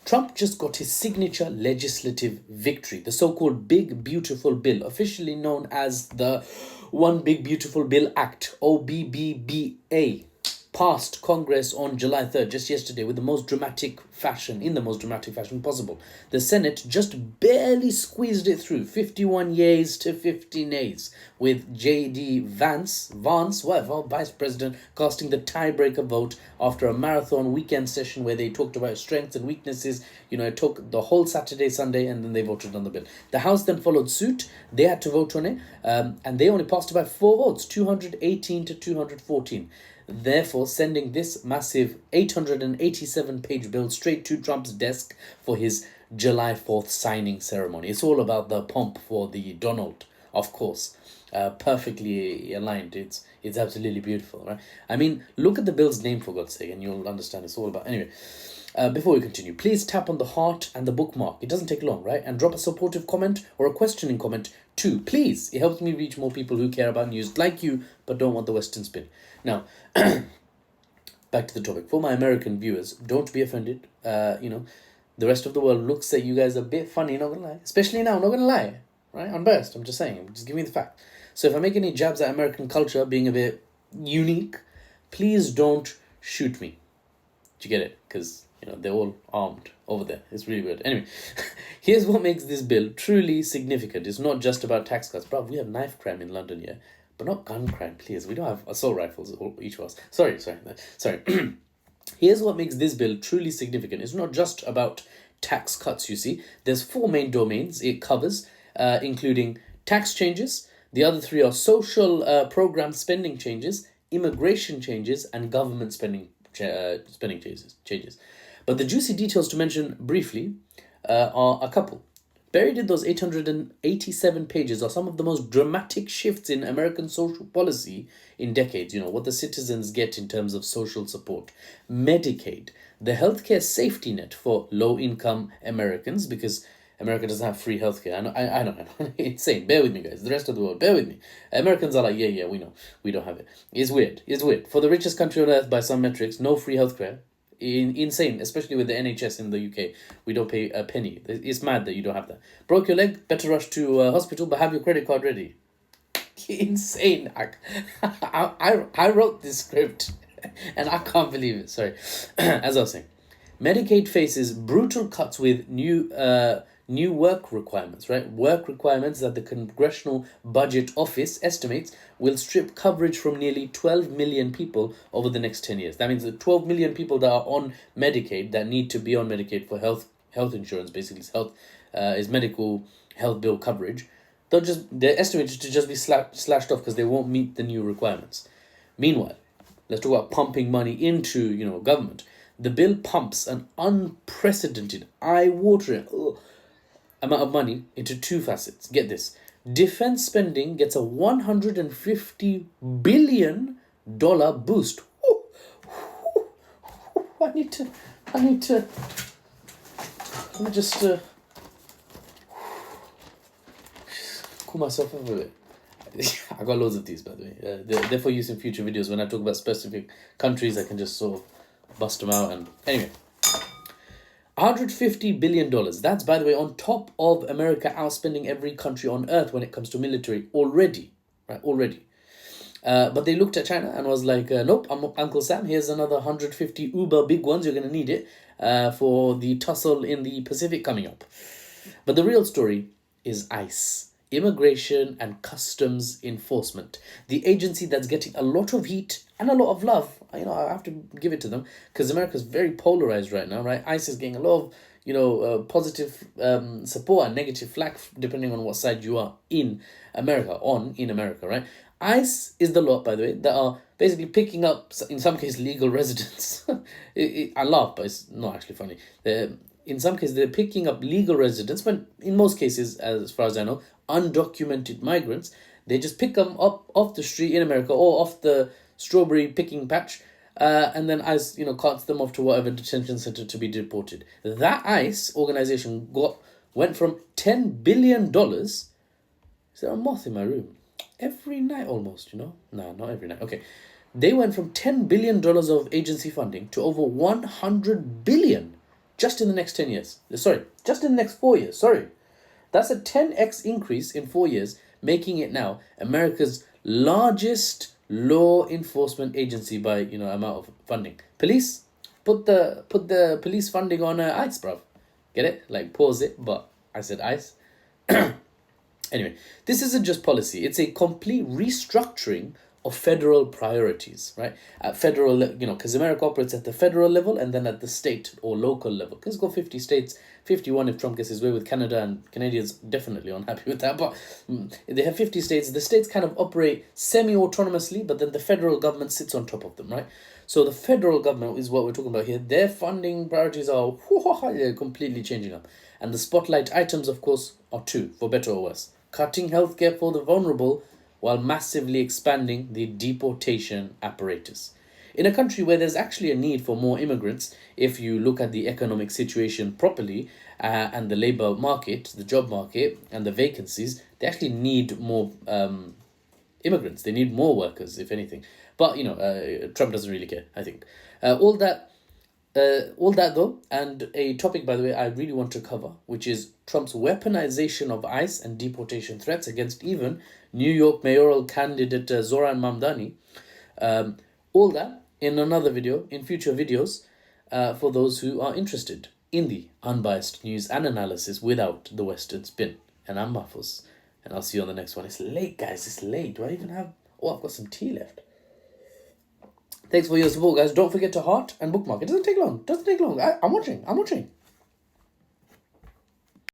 Trump just got his signature legislative victory, the so called Big Beautiful Bill, officially known as the One Big Beautiful Bill Act, OBBBA, passed Congress on July 3rd, just yesterday, with the most dramatic fashion, in the most dramatic fashion possible. The Senate just barely squeezed it through, 51 yeas to 50 nays, with J.D. Vance, whatever, Vice President, casting the tiebreaker vote after a marathon weekend session where they talked about strengths and weaknesses. It took the whole Saturday, Sunday, and then they voted on the bill. The House then followed suit. They had to vote on it, and they only passed by 4 votes, 218 to 214. Therefore, sending this massive 887-page bill straight to Trump's desk for his July 4th signing ceremony. It's all about the pomp for the Donald, of course. Perfectly aligned. It's absolutely beautiful, right? I mean, look at the bill's name, for God's sake, and you'll understand it's all about. Anyway, before we continue, please tap on the heart and the bookmark. It doesn't take long, right? And drop a supportive comment or a questioning comment too. Please. It helps me reach more people who care about news like you, but don't want the Western spin. Now, back to the topic. For my American viewers, don't be offended. The rest of the world looks at you guys a bit funny, not gonna lie. Especially now, not gonna lie. Right? Unbiased, I'm just saying. I'm just giving you the fact. So if I make any jabs at American culture being a bit unique, please don't shoot me. Do you get it? Because, they're all armed over there. It's really weird. Anyway, here's what makes this bill truly significant. It's not just about tax cuts. Bruv, we have knife crime in London, yeah? But not gun crime, please. We don't have assault rifles, each of us. Sorry. Here's what makes this bill truly significant. It's not just about tax cuts, you see. There's 4 main domains it covers, including tax changes. The other 3 are social program spending changes, immigration changes, and government spending changes. But the juicy details to mention briefly are a couple. Buried in those 887 pages are some of the most dramatic shifts in American social policy in decades. What the citizens get in terms of social support. Medicaid, the healthcare safety net for low-income Americans, because America doesn't have free healthcare. I know. It's insane. Bear with me, guys. The rest of the world, bear with me. Americans are like, yeah, we know. We don't have it. It's weird. For the richest country on earth by some metrics, no free healthcare. Insane, especially with the NHS in the UK. We don't pay a penny. It's mad that you don't have that. Broke your leg, better rush to hospital, but have your credit card ready. Insane. I wrote this script and I can't believe it. Sorry. As I was saying, Medicaid faces brutal cuts with new work requirements, right? Work requirements that the Congressional Budget Office estimates will strip coverage from nearly 12 million people over the next 10 years. That means that 12 million people that are on Medicaid, that need to be on Medicaid for health insurance, basically is medical health bill coverage, they're estimated to just be slashed off because they won't meet the new requirements. Meanwhile, let's talk about pumping money into government. The bill pumps an unprecedented, eye-watering amount of money into 2 facets. Get this. Defense spending gets a $150 billion boost. I need to, let me just cool myself up a bit. I got loads of these, by the way. They're for use in future videos. When I talk about specific countries, I can just sort of bust them out. And anyway, $150 billion. That's, by the way, on top of America outspending every country on earth when it comes to military already. Right, already. But they looked at China and was like, nope, Uncle Sam, here's another 150 uber big ones. You're going to need it for the tussle in the Pacific coming up. But the real story is ICE. Immigration and Customs Enforcement, the agency that's getting a lot of heat and a lot of love. I have to give it to them because America's very polarized right now, right? ICE is getting a lot of, positive support and negative flack depending on what side you are in America, right? ICE is the lot, by the way, that are basically picking up, in some cases, legal residents. I laugh, but it's not actually funny. In some cases, they're picking up legal residents, but in most cases, as far as I know, undocumented migrants. They just pick them up off the street in America or off the strawberry picking patch, and then ICE, carts them off to whatever detention center to be deported. That ICE organization went from $10 billion. Is there a moth in my room? Every night almost, Nah, not every night. Okay. They went from $10 billion of agency funding to over $100 billion just in the next 10 years. Sorry, just in the next 4 years. Sorry. That's a 10x increase in 4 years, making it now America's largest law enforcement agency by, amount of funding. Police, put the police funding on ice, bruv. Get it? Like, pause it, but I said ice. Anyway, this isn't just policy. It's a complete restructuring of federal priorities, right? At federal, because America operates at the federal level and then at the state or local level. Because it's got 50 states, 51 if Trump gets his way with Canada, and Canadians definitely unhappy with that. But they have 50 states. The states kind of operate semi-autonomously, but then the federal government sits on top of them, right? So the federal government is what we're talking about here. Their funding priorities are completely changing up. And the spotlight items, of course, are two, for better or worse. Cutting healthcare for the vulnerable while massively expanding the deportation apparatus. In a country where there's actually a need for more immigrants, if you look at the economic situation properly, and the labour market, the job market, and the vacancies, they actually need more immigrants. They need more workers, if anything. But, Trump doesn't really care, I think. All that though, and a topic, by the way, I really want to cover, which is Trump's weaponization of ICE and deportation threats against even New York mayoral candidate Zoran Mamdani. All that in another video, in future videos, for those who are interested in the unbiased news and analysis without the Western spin. And I'm Muffles, and I'll see you on the next one. It's late, guys. It's late. Do I even have... Oh, I've got some tea left. Thanks for your support, guys. Don't forget to heart and bookmark. It doesn't take long. I'm watching.